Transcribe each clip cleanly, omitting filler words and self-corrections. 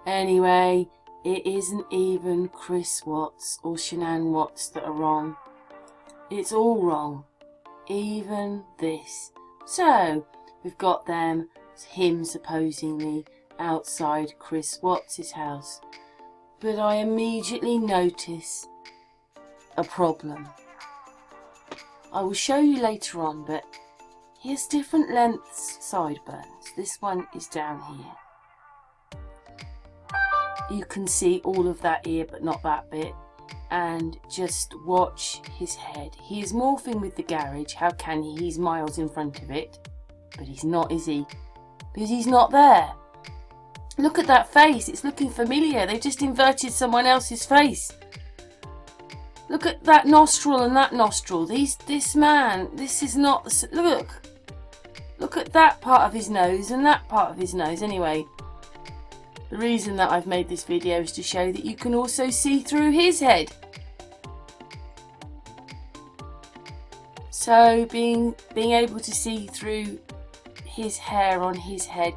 Anyway, it isn't even Chris Watts or Shanann Watts that are wrong. It's all wrong. Even this. So, we've got him supposedly outside Chris Watts' house. But I immediately notice a problem. I will show you later on, but he has different lengths sideburns. This one is down here. You can see all of that ear, but not that bit. And just watch his head. He is morphing with the garage. How can he? He's miles in front of it. But he's not, is he? Because he's not there. Look at that face. It's looking familiar. They've just inverted someone else's face. Look at that nostril and that nostril. This man, this is not the... Look at that part of his nose and that part of his nose. Anyway, the reason that I've made this video is to show that you can also see through his head. So being able to see through his hair on his head,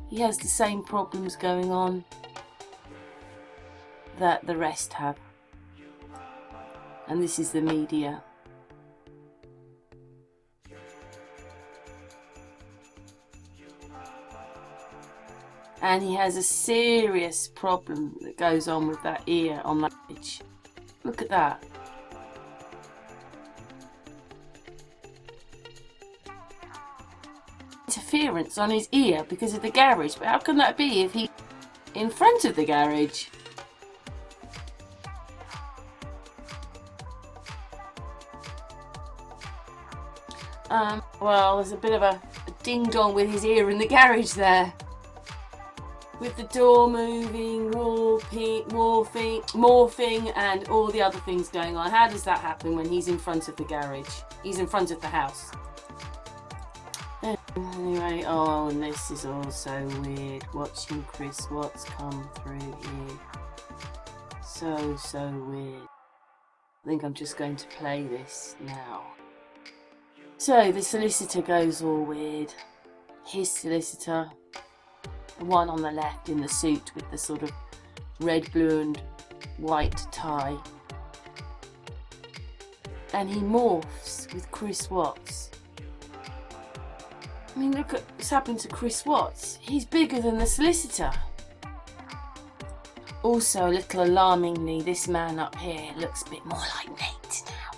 he has the same problems going on that the rest have. And this is the media. And he has a serious problem that goes on with that ear on that edge. Look at that. Interference on his ear because of the garage. But how can that be if he's in front of the garage? Well, there's a bit of a ding-dong with his ear in the garage there. With the door moving, morphing, and all the other things going on. How does that happen when he's in front of the garage? He's in front of the house. Anyway, oh, and this is all so weird. Watching Chris Watts come through here. So weird. I think I'm just going to play this now. So the solicitor goes all weird. His solicitor, the one on the left in the suit with the sort of red, blue and white tie. And he morphs with Chris Watts. I mean, look at what's happened to Chris Watts. He's bigger than the solicitor. Also, a little alarmingly, this man up here looks a bit more like Nate now.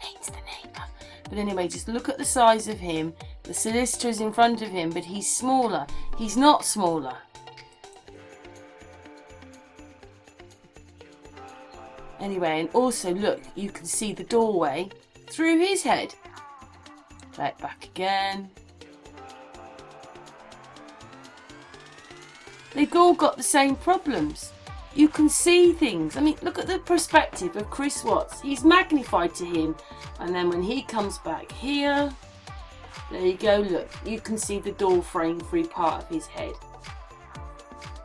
Nate's the neighbour. But anyway, just look at the size of him. The solicitor is in front of him, but he's smaller. He's not smaller. Anyway, and also look, you can see the doorway through his head. Play it back again. They've all got the same problems. You can see things. I mean, look at the perspective of Chris Watts. He's magnified to him. And then when he comes back here, there you go, look. You can see the door frame through part of his head.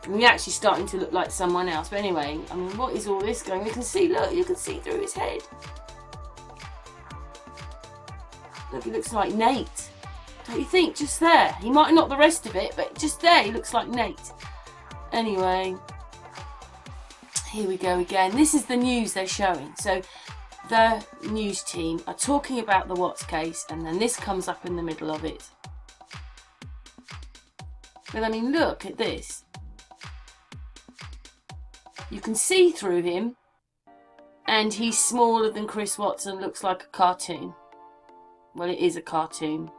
And he's actually starting to look like someone else. But anyway, I mean, what is all this going? You can see, look, you can see through his head. Look, he looks like Nate. Don't you think? Just there. He might not the rest of it, but just there he looks like Nate. Anyway, here we go again. This is the news they're showing. So the news team are talking about the Watts case, and then this comes up in the middle of it. But I mean, look at this. You can see through him, and he's smaller than Chris Watts and looks like a cartoon. Well, it is a cartoon.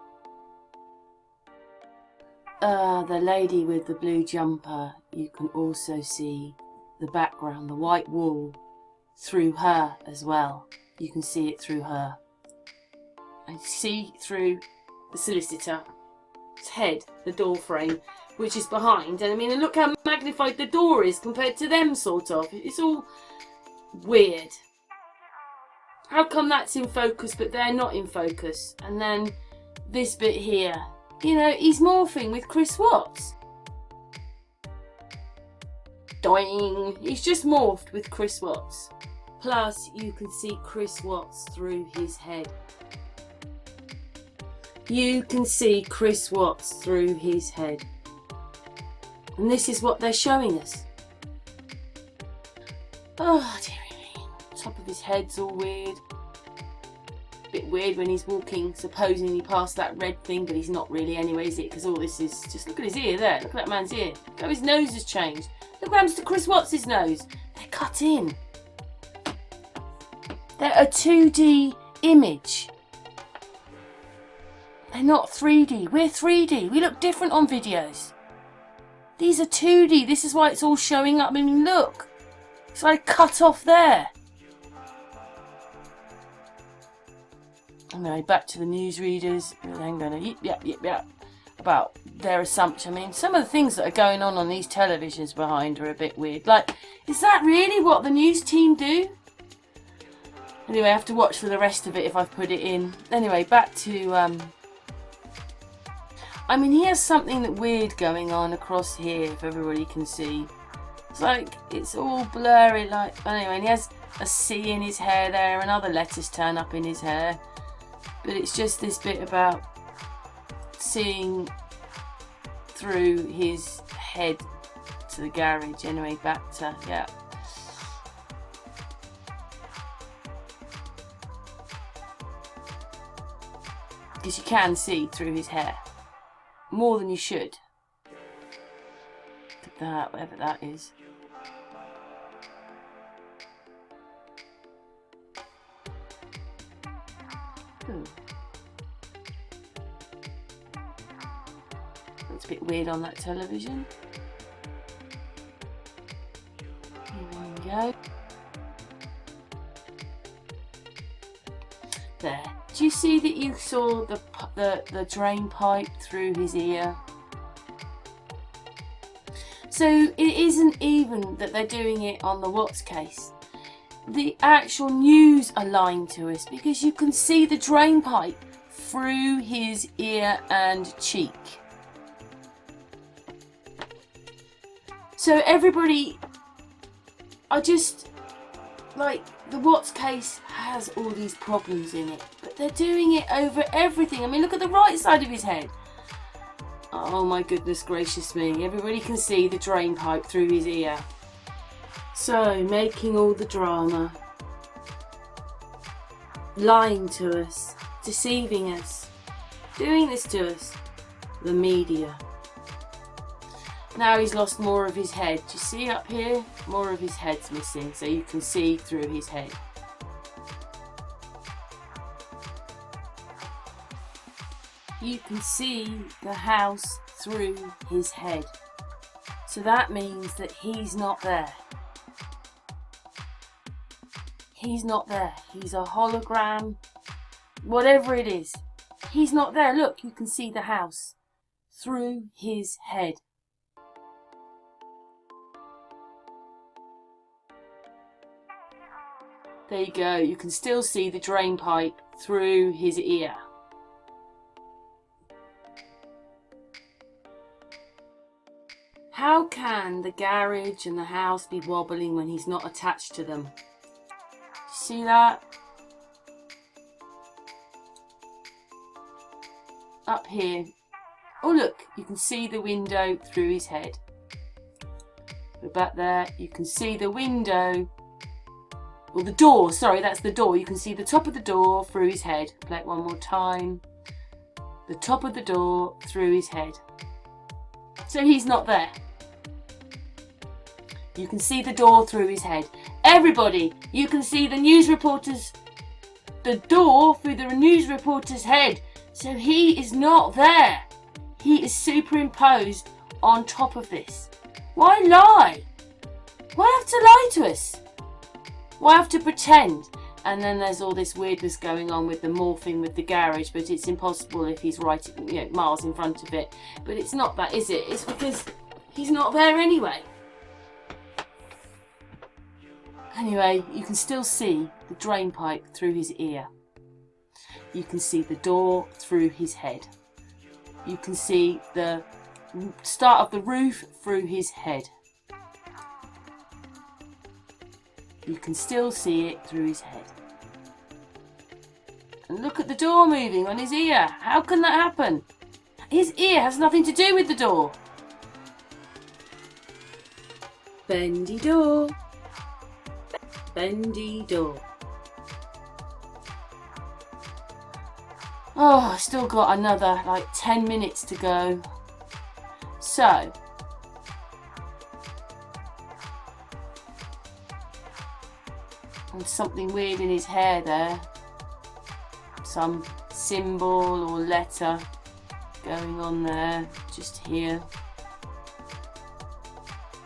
The lady with the blue jumper, you can also see the background, the white wall, through her as well. You can see it through her. And see through the solicitor's head, the door frame, which is behind. And I mean, look how magnified the door is compared to them, sort of. It's all weird. How come that's in focus but they're not in focus? And then this bit here. You know, he's morphing with Chris Watts. Doing. He's just morphed with Chris Watts. Plus, you can see Chris Watts through his head. You can see Chris Watts through his head. And this is what they're showing us. Oh dearie me. Top of his head's all weird. Bit weird when he's walking supposedly past that red thing, but he's not really anyway, is it? Because all this is just, look at his ear there. Look at that man's ear. Look how his nose has changed. Look what happens to Chris Watts' nose. They're cut in. They're a 2D image. They're not 3D. We're 3D. We look different on videos. These are 2D. This is why it's all showing up. I mean, look. It's like cut off there. Anyway, back to the newsreaders. I'm going to yip about their assumption. I mean, some of the things that are going on these televisions behind are a bit weird. Like, is that really what the news team do? Anyway, I have to watch for the rest of it if I've put it in. Anyway, back to... I mean, he has something weird going on across here, if everybody can see. It's like, it's all blurry, like... Anyway, and he has a C in his hair there, and other letters turn up in his hair. But it's just this bit about seeing through his head to the garage. Anyway, back to, yeah. Because you can see through his hair. More than you should. Look at that, whatever that is. Ooh. Looks a bit weird on that television. There we go. There. Do you see that you saw the drain pipe through his ear? So it isn't even that they're doing it on the Watts case. The actual news are lying to us because you can see the drain pipe through his ear and cheek. So everybody, I just, like, the Watts case has all these problems in it, but they're doing it over everything. I mean, look at the right side of his head. Oh my goodness gracious me. Everybody can see the drain pipe through his ear. So, making all the drama. Lying to us. Deceiving us. Doing this to us. The media. Now he's lost more of his head. Do you see up here? More of his head's missing, so you can see through his head. You can see the house through his head. So that means that he's not there. He's not there. He's a hologram. Whatever it is. He's not there. Look, you can see the house through his head. There you go. You can still see the drain pipe through his ear. How can the garage and the house be wobbling when he's not attached to them? See that? Up here. Oh look, you can see the window through his head. Go back there, you can see the window. Or the door, sorry, that's the door. You can see the top of the door through his head. Play it one more time. The top of the door through his head. So he's not there. You can see the door through his head. Everybody, you can see the news reporter's, the door through the news reporter's head. So he is not there. He is superimposed on top of this. Why lie? Why have to lie to us? Why have to pretend? And then there's all this weirdness going on with the morphing with the garage, but it's impossible if he's right, miles in front of it. But it's not that, is it? It's because he's not there anyway. Anyway, you can still see the drain pipe through his ear. You can see the door through his head. You can see the start of the roof through his head. You can still see it through his head. And look at the door moving on his ear. How can that happen? His ear has nothing to do with the door. Bendy door. Bendy door. Oh, I've still got another like 10 minutes to go. So, and something weird in his hair there. Some symbol or letter going on there, just here.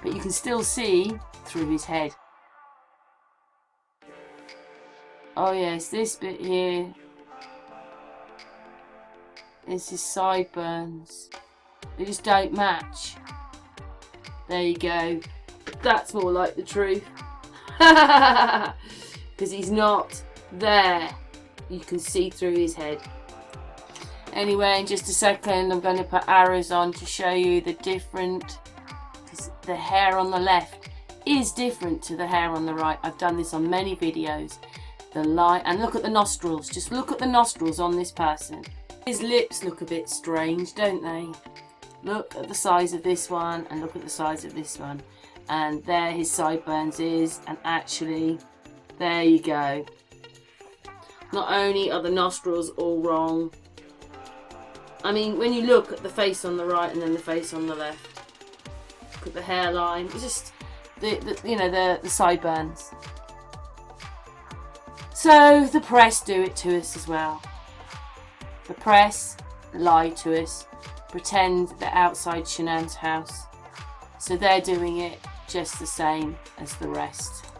But you can still see through his head. Oh yes, this bit here is his sideburns. They just don't match. There you go. That's more like the truth. Because he's not there. You can see through his head. Anyway, in just a second I'm going to put arrows on to show you the different, because the hair on the left is different to the hair on the right. I've done this on many videos. The light, and look at the nostrils. Just look at the nostrils on this person. His lips look a bit strange, don't they? Look at the size of this one and look at the size of this one. And there his sideburns is, and actually, there you go. Not only are the nostrils all wrong, I mean, when you look at the face on the right and then the face on the left, look at the hairline, it's just, the sideburns. So, the press do it to us as well. The press lie to us, pretend they're outside Shanann's house. So they're doing it just the same as the rest.